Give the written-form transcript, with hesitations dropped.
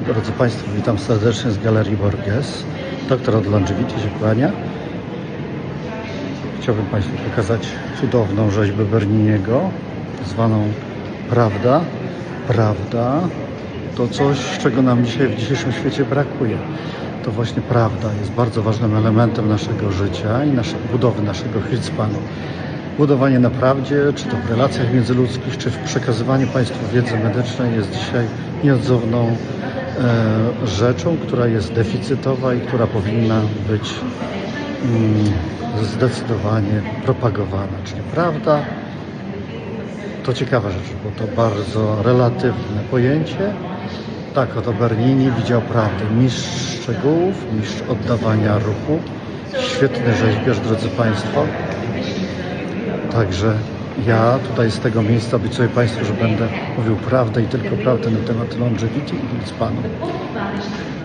Drodzy Państwo, witam serdecznie z Galerii Borges. Doktor od Longevity się kłania. Chciałbym Państwu pokazać cudowną rzeźbę Berniniego, zwaną Prawda. Prawda to coś, czego nam dzisiaj w dzisiejszym świecie brakuje. To właśnie prawda jest bardzo ważnym elementem naszego życia i budowy naszego hiszpanu. Budowanie na prawdzie, czy to w relacjach międzyludzkich, czy w przekazywaniu Państwu wiedzy medycznej jest dzisiaj nieodzowną rzeczą, która jest deficytowa i która powinna być zdecydowanie propagowana. Czyli prawda to ciekawa rzecz, bo to bardzo relatywne pojęcie. Tak oto Bernini widział prawdę. Mistrz szczegółów, mistrz oddawania ruchu. Świetny rzeźbiarz, drodzy Państwo. Także ja tutaj z tego miejsca obiecuję Państwu, że będę mówił prawdę i tylko prawdę na temat longevity i hiszpanu.